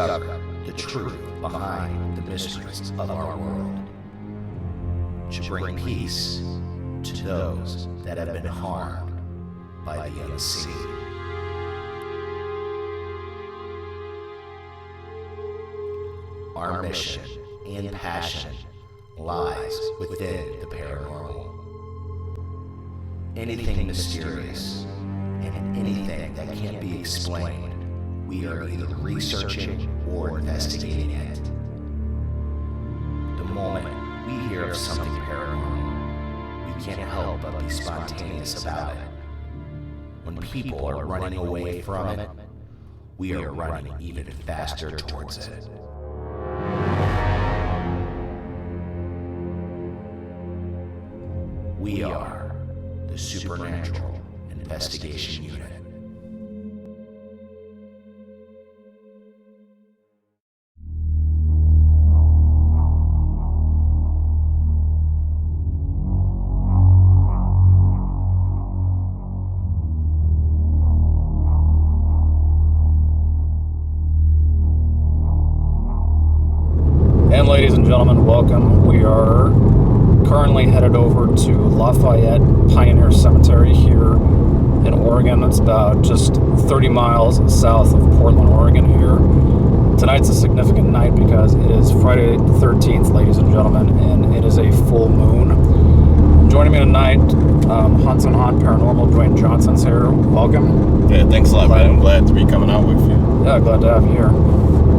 discover the truth behind the mysteries of our world, to bring peace to those that have been harmed by the unseen. Our mission and passion lies within the paranormal. Anything mysterious and anything that can't be explained, we are either researching or investigating it. The moment we hear of something paranormal, we can't help but be spontaneous about it. When people are running away from it, we are running even faster towards it. We are the Supernatural Investigation Unit. And ladies and gentlemen, welcome. We are currently headed over to Lafayette Pioneer Cemetery here in Oregon. It's about just 30 miles south of Portland, Oregon here. Tonight's a significant night because it is Friday the 13th, ladies and gentlemen, and it is a full moon. Joining me tonight, Hunts and Hunt Paranormal, Dwayne Johnson's here. Welcome. Yeah, thanks a lot, man. I'm glad to be coming out with you. Yeah, glad to have you here.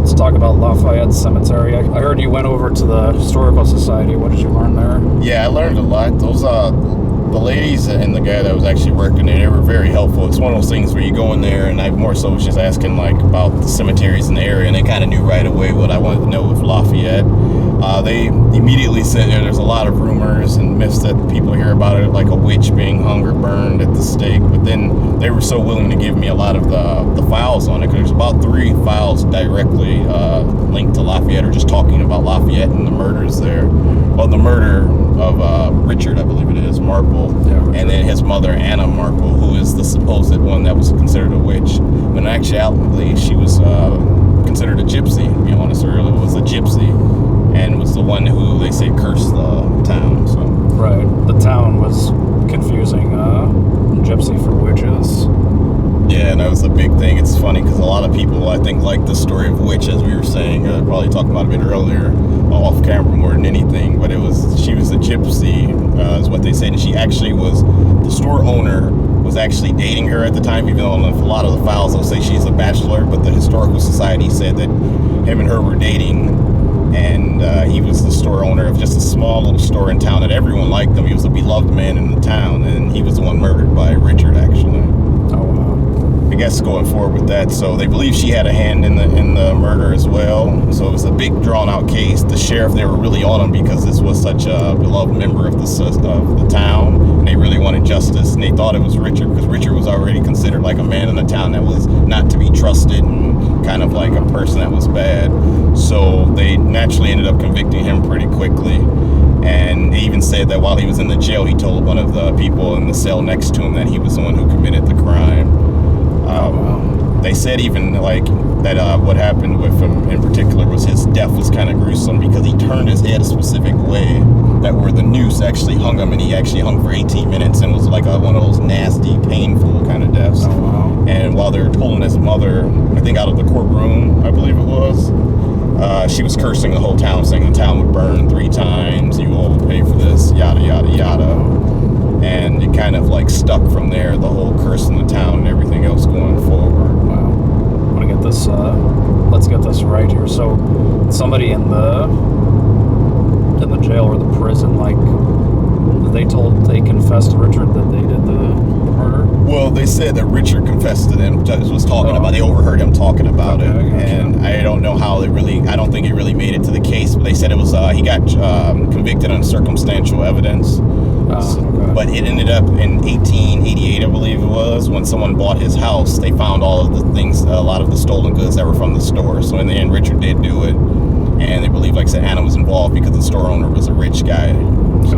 Let's talk about Lafayette Cemetery. I heard you went over to the Historical Society. What did you learn there? Yeah, I learned a lot. Those the ladies and the guy that was actually working there, they were very helpful. It's one of those things where you go in there, and I more so was just asking like about the cemeteries in the area, and they kind of knew right away what I wanted to know with Lafayette. They immediately said there's a lot of rumors and myths that people hear about it, like a witch being hung or burned at the stake. But then they were so willing to give me a lot of the files on it, because there's about 3 files directly linked to Lafayette, or just talking about Lafayette and the murders there. Well, the murder of Richard, I believe it is, Marple, and then his mother Anna Marple, who is the supposed one that was considered a witch. But in actuality, she was considered a gypsy. To be honest, or it was a gypsy, and was the one who they say cursed the town. So right, the town was confusing gypsy for witches. Yeah, and that was the big thing. It's funny because a lot of people, I think, like the story of Witch, as we were saying, probably talked about a bit earlier, off camera more than anything. But she was a gypsy, is what they said, and she actually was, the store owner was actually dating her at the time, even though on a lot of the files they'll say she's a bachelor. But the Historical Society said that him and her were dating, and he was the store owner of just a small little store in town that everyone liked him. He was a beloved man in the town, and he was the one murdered by Richard, actually. I guess going forward with that, so they believe she had a hand in the murder as well. So it was a big drawn out case. The sheriff, they were really on him because this was such a beloved member of the town, and they really wanted justice. And they thought it was Richard because Richard was already considered like a man in the town that was not to be trusted and kind of like a person that was bad. So they naturally ended up convicting him pretty quickly. And they even said that while he was in the jail, he told one of the people in the cell next to him that he was the one who committed the crime. They said even like that what happened with him in particular was his death was kind of gruesome because he turned his head a specific way that where the noose actually hung him, and he actually hung for 18 minutes and was like one of those nasty, painful kind of deaths. And while they were pulling his mother, I think, out of the courtroom, I believe it was, she was cursing the whole town, saying the town would burn 3 times, you all will pay for this, yada, yada, yada. And it kind of like stuck from there, the whole curse in the town and everything else going forward. Wow. I want to get this, let's get this right here. So somebody in the jail or the prison, like, they confessed to Richard that they did the murder? Well, they said that Richard confessed to them, was talking about, they overheard him talking about it. And I don't know how I don't think it really made it to the case, but they said it was, he got convicted on circumstantial evidence. But it ended up in 1888, I believe it was, when someone bought his house, they found all of the things, a lot of the stolen goods that were from the store. So in the end, Richard did do it. And they believe, like I said, Anna was involved because the store owner was a rich guy. So.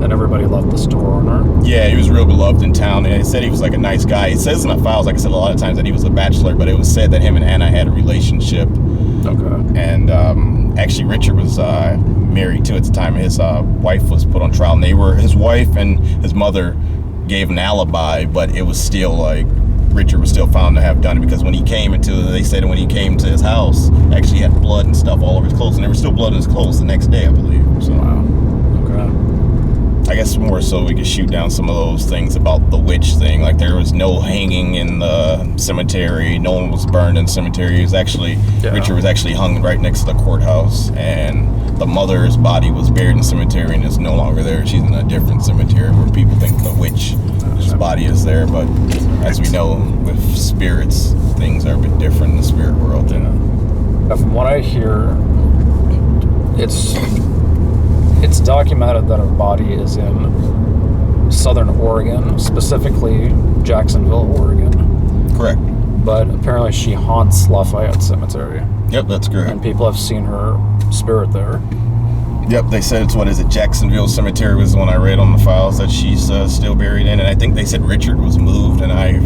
And everybody loved the store owner. Yeah, he was real beloved in town. And they said he was like a nice guy. It says in the files, like I said a lot of times, that he was a bachelor, but it was said that him and Anna had a relationship. Okay. And actually, Richard was married too at the time. His wife was put on trial, and his wife and his mother gave an alibi, but it was still like Richard was still found to have done it, because when he came they said when he came to his house, actually he had blood and stuff all over his clothes, and there was still blood in his clothes the next day, I believe. So wow. Okay. I guess more so we could shoot down some of those things about the witch thing. Like there was no hanging in the cemetery, no one was burned in the cemetery. It was actually Richard was actually hung right next to the courthouse, and the mother's body was buried in the cemetery and is no longer there. She's in a different cemetery where people think the witch's body is there, but as we know, with spirits, things are a bit different in the spirit world. From what I hear, it's documented that her body is in southern Oregon, specifically Jacksonville, Oregon. Correct. But apparently she haunts Lafayette Cemetery. Yep, that's correct. And people have seen her spirit there. Yep, they said Jacksonville Cemetery was the one I read on the files that she's still buried in. And I think they said Richard was moved, and I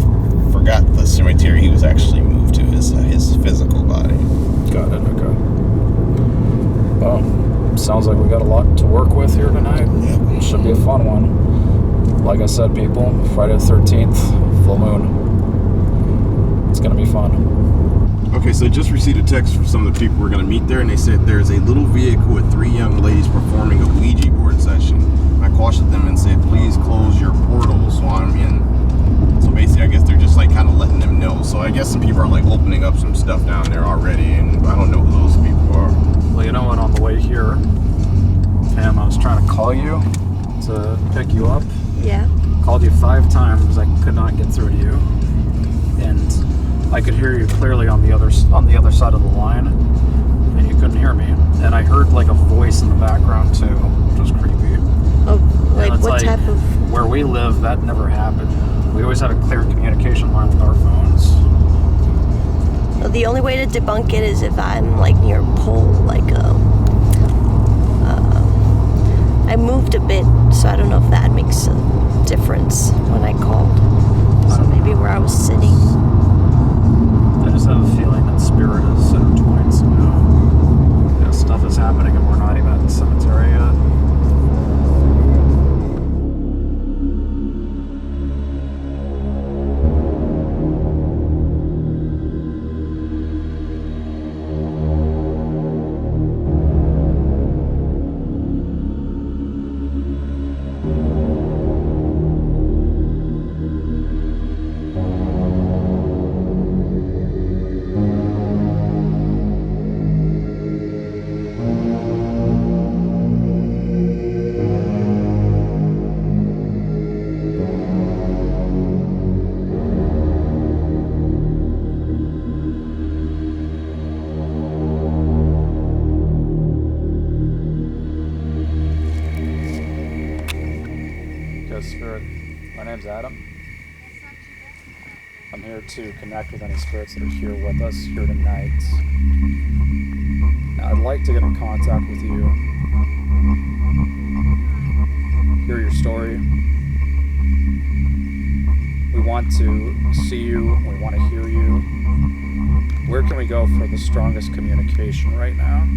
forgot the cemetery he was actually moved to, his physical body. Got it, okay. Well, sounds like we got a lot to work with here tonight. Yep. It should be a fun one. Like I said, people, Friday the 13th, full moon. It's going to be fun. Okay, so I just received a text from some of the people we're going to meet there, and they said there's a little vehicle with 3 young ladies performing a Ouija board session. I cautioned them and said, please close your portals while I'm in. So basically, I guess they're just like kind of letting them know. So I guess some people are like opening up some stuff down there already, and I don't know who those people are. Well, you know what, on the way here, Pam, I was trying to call you to pick you up. Yeah. Called you 5 times. I could not get through to you. And I could hear you clearly on the other side of the line, and you couldn't hear me. And I heard like a voice in the background too, which was creepy. Oh, like what like, type of? Where we live, that never happened. We always had a clear communication line with our phones. Well, the only way to debunk it is if I'm like near a pole, like I moved a bit, so I don't know if that makes a difference when I called. So maybe where I was sitting. I just have a feeling that spirit is intertwined somehow. You know, stuff is happening and we're not even at the cemetery yet. Spirit, my name's Adam. I'm here to connect with any spirits that are here with us here tonight. Now, I'd like to get in contact with you, hear your story. We want to see you, we want to hear you. Where can we go for the strongest communication right now?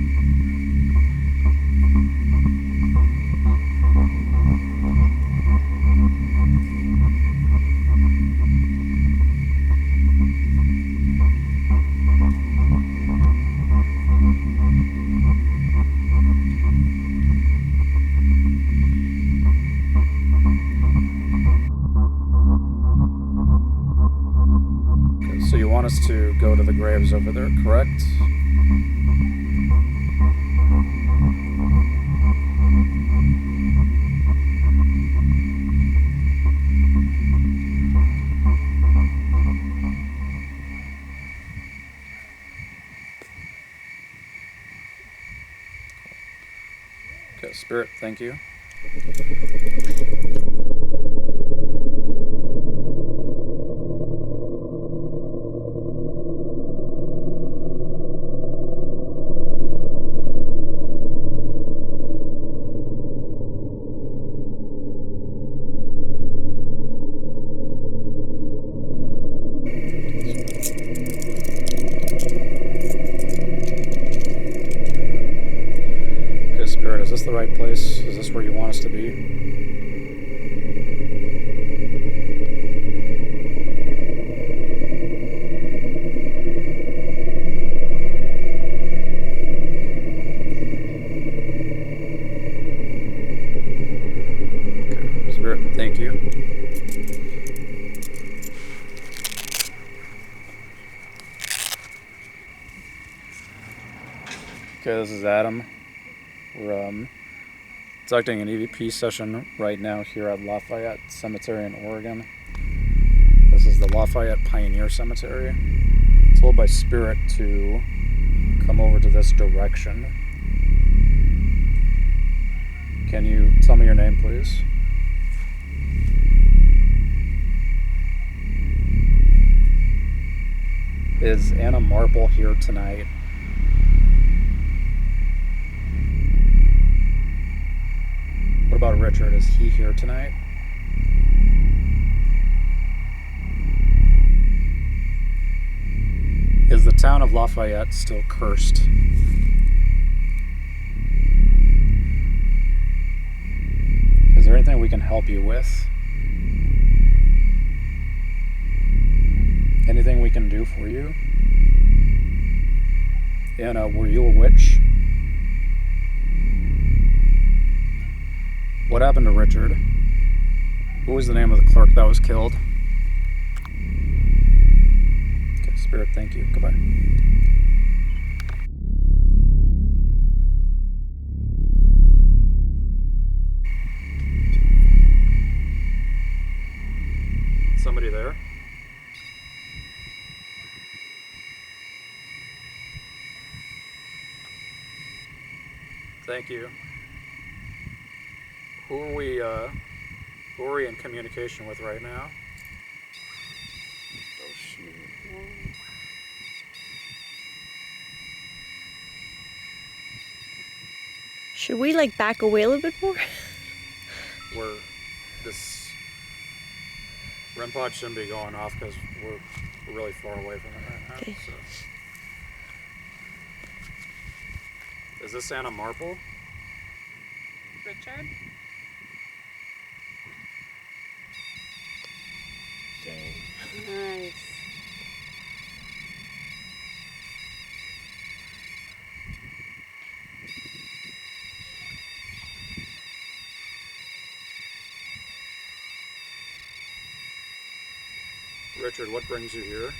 So you want us to go to the graves over there, correct? Okay, Spirit, thank you. the right place? Is this where you want us to be? Okay, Spirit, thank you. Okay, this is Adam. We're conducting an EVP session right now here at Lafayette Cemetery in Oregon. This is the Lafayette Pioneer Cemetery. Told by Spirit to come over to this direction. Can you tell me your name, please? Is Anna Marple here tonight? What about Richard? Is he here tonight? Is the town of Lafayette still cursed? Is there anything we can help you with? Anything we can do for you? Anna, were you a witch? What happened to Richard? What was the name of the clerk that was killed? Okay, Spirit, thank you. Goodbye. Somebody there? Thank you. Who are we in communication with right now? Oh, shoot. Should we like back away a little bit more? We're this Rem-Pod shouldn't be going off because we're really far away from it right now. Okay. So. Is this Anna Marple? Richard? Dang. Nice. Richard, what brings you here?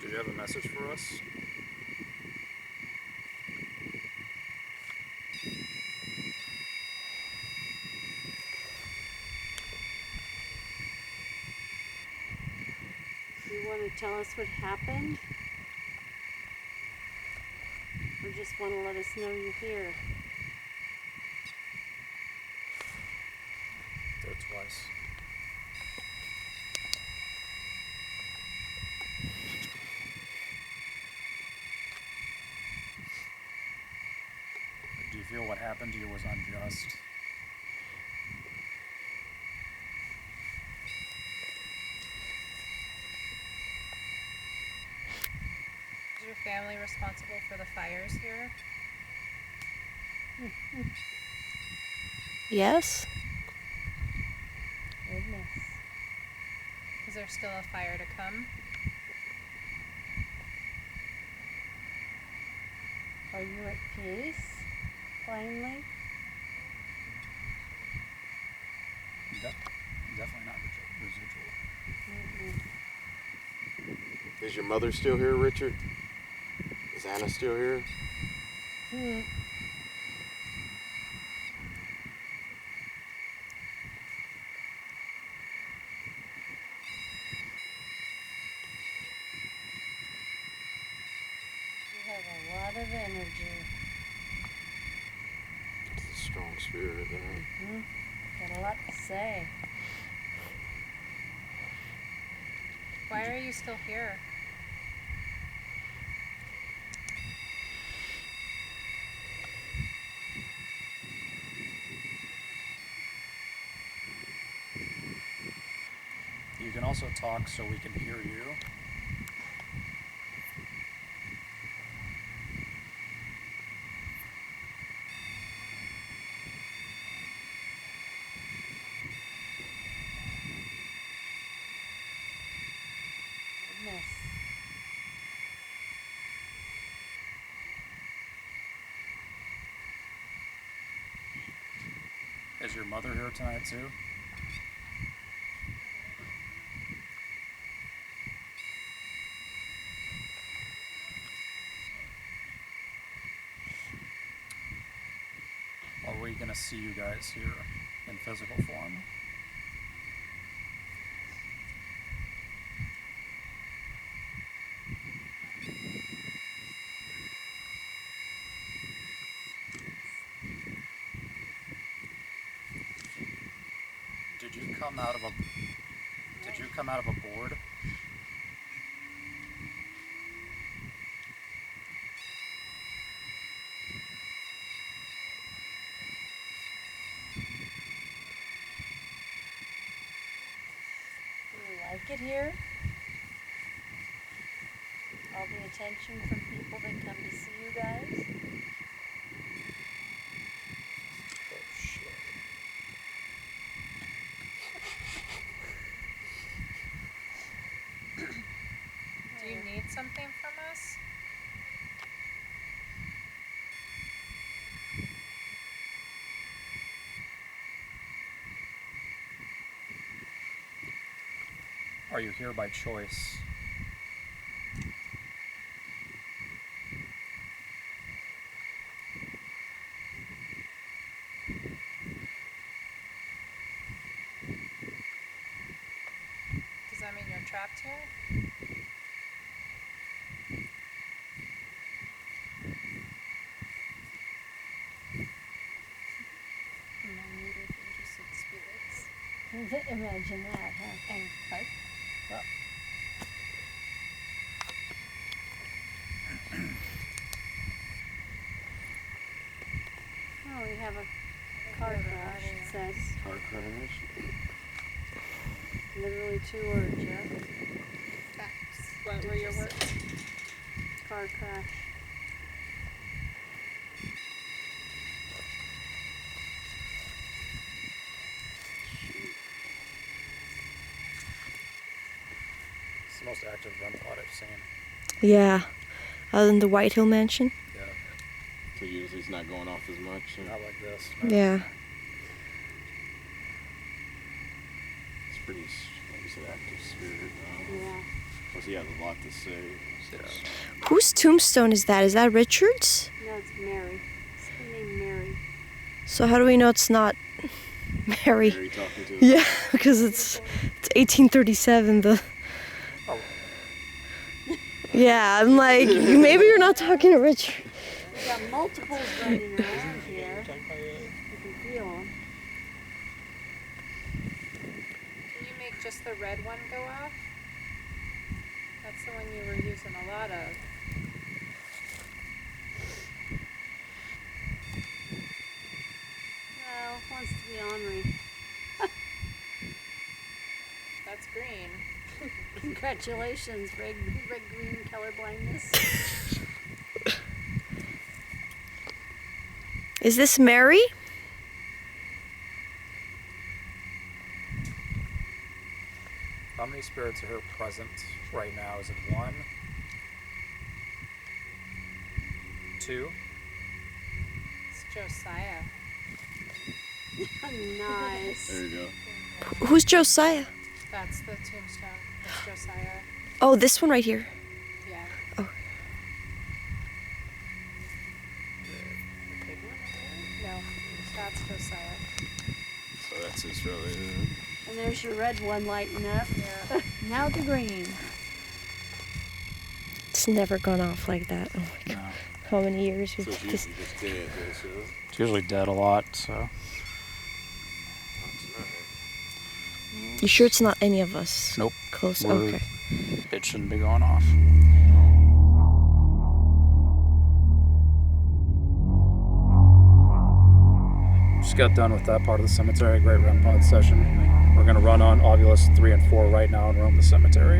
Did you have a message for us? You want to tell us what happened? Or just want to let us know you're here? Do it twice. Do you feel what happened to you was unjust? Is your family responsible for the fires here? Yes. Goodness. Is there still a fire to come? Are you at peace? Finally? Definitely not residual. Is your mother still here, Richard? Is Anna still here? You have a lot of energy. It's a strong spirit there. Got a lot to say. Why are you still here? can also talk so we can hear you. Goodness. Is your mother here tonight too? Or are we going to see you guys here in physical form? Did you come out of a board? Do you like it here? All the attention from people that come to see you guys? Oh shit. Do you need something from us? Are you here by choice? Does that mean you're trapped here? Imagine that, huh? And right? Well, oh, we have a car crash, it says. Car crash. Literally 2 words, yeah. Facts. What were your words? Car crash. It's the most active Rem-Pod I've seen. Yeah. Other than the White Hill Mansion. Yeah. So usually it's not going off as much. Not like this. Yeah. It's pretty, like you said, active spirit. Yeah. Plus he has a lot to say. Yeah. Whose tombstone is that? Is that Richard's? No, it's Mary. It's her name Mary. So how do we know it's not Mary? Mary talking to Yeah, because it's 1837. Oh, Yeah, I'm like, maybe you're not talking to Richard. We got multiples running around here. You can feel them. Can you make just the red one go off? That's the one you were using a lot of. Well, wants to be ornery. That's green. Congratulations, red green color blindness. Is this Mary? how many spirits are here present right now? Is it 1? 2? It's Josiah. Nice. There you go. Who's Josiah? That's the tombstone. That's Josiah. Oh, this one right here. Yeah. Oh. The big one over there? No, that's Josiah. So that's his really. And there's your red one lighting up. Yeah. Now the green. It's never gone off like that. Oh my god. No. How many years So we've it's this? usually just dead. So It's usually dead a lot, so. not tonight. You sure it's not any of us? Nope. Close. We're- Okay. It shouldn't be going off. Just got done with that part of the cemetery. Great Rem-Pod session. We're going to run on Ovilus 3 and 4 right now and roam the cemetery.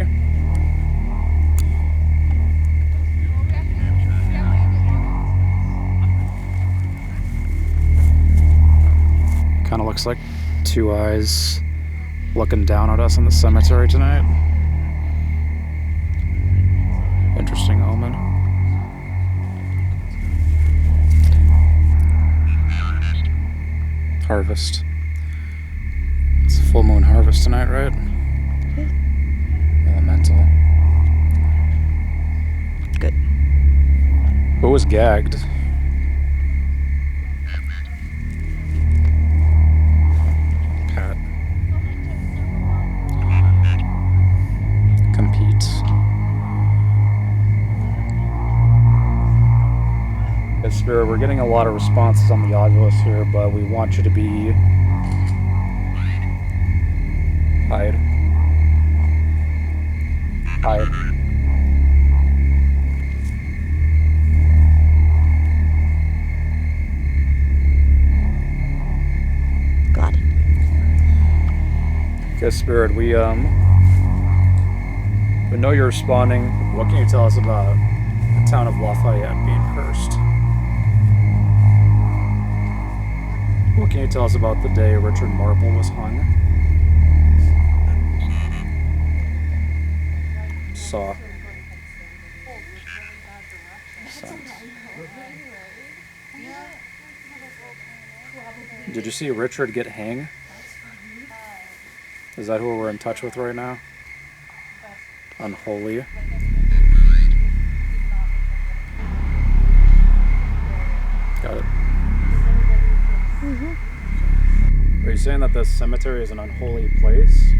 Kind of looks like two eyes looking down at us in the cemetery tonight. Interesting omen. Harvest. It's a full moon harvest tonight, right? Elemental. Good. Who was gagged? Pat. Compete. Yes, Spirit, we're getting a lot of responses on the Ovilus here, but we want you to be... Hide. Hide. Got it. Okay, Spirit, we know you're responding. What can you tell us about the town of Lafayette being cursed? What can you tell us about the day Richard Marple was hung? Saw. Sense. Did you see Richard get hang? Is that who we're in touch with right now? Unholy. Got it. Are you saying that this cemetery is an unholy place?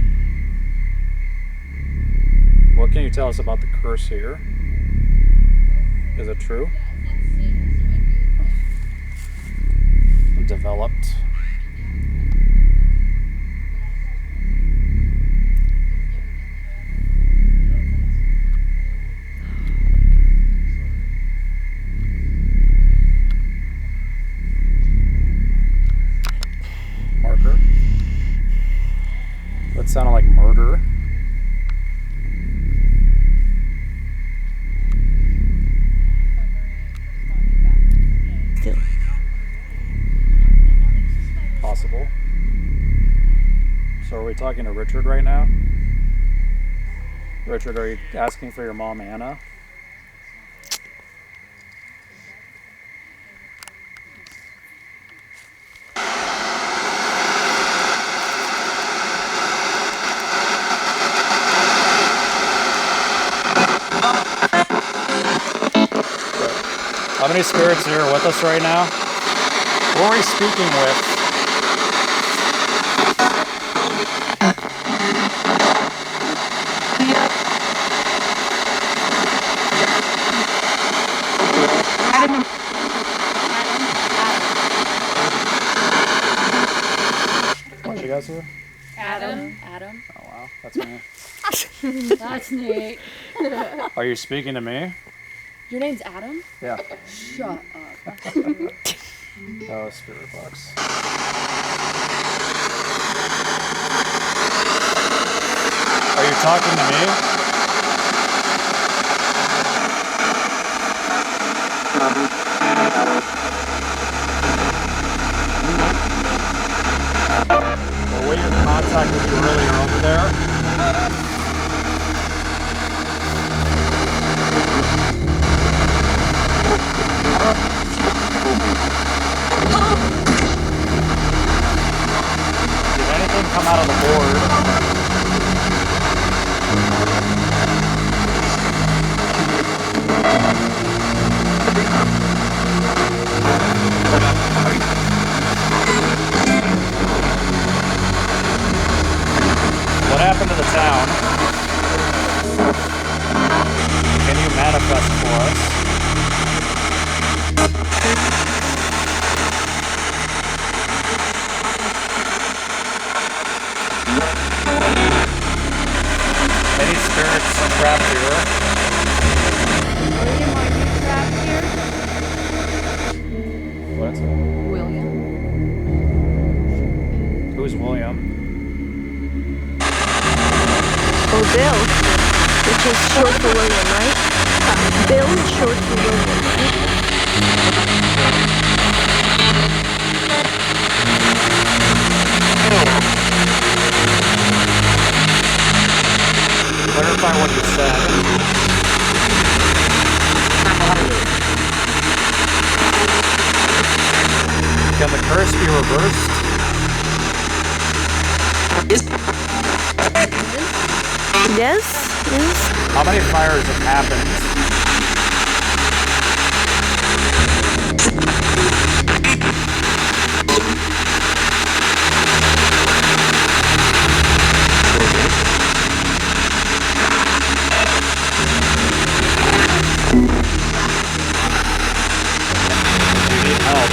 What can you tell us about the curse here? Is it true? Developed. Marker. That sounded like murder. Still. Possible. So are we talking to Richard right now? Richard, are you asking for your mom, Anna? How many spirits here are with us right now? Who are we speaking with? What you guys here? Adam. Oh wow, that's me. That's neat. Are you speaking to me? Your name's Adam? Yeah. Shut up. Oh, spirit box. Are you talking to me? Well, we in contact with you earlier over there. Did anything come out of the board? What happened to the town? Can you manifest for us? Any spirits trapped here? William, are you trapped here? What? William? Who's William? Or Bill, which is short for William, right? Bill is short for William, right? Clarify what you said. Can the curse be reversed? Yes, yes. How many fires have happened? You need help.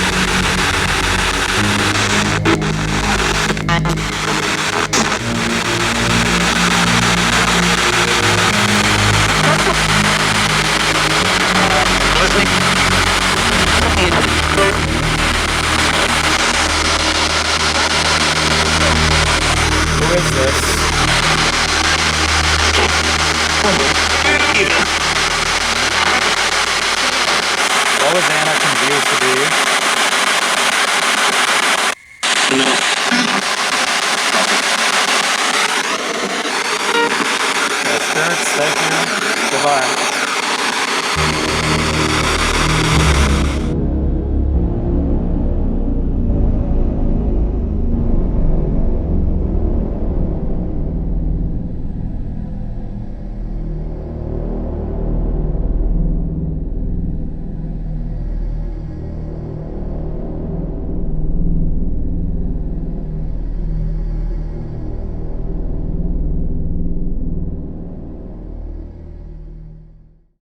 Who is this? What was Anna confused to be? Spirits, thank you. Goodbye.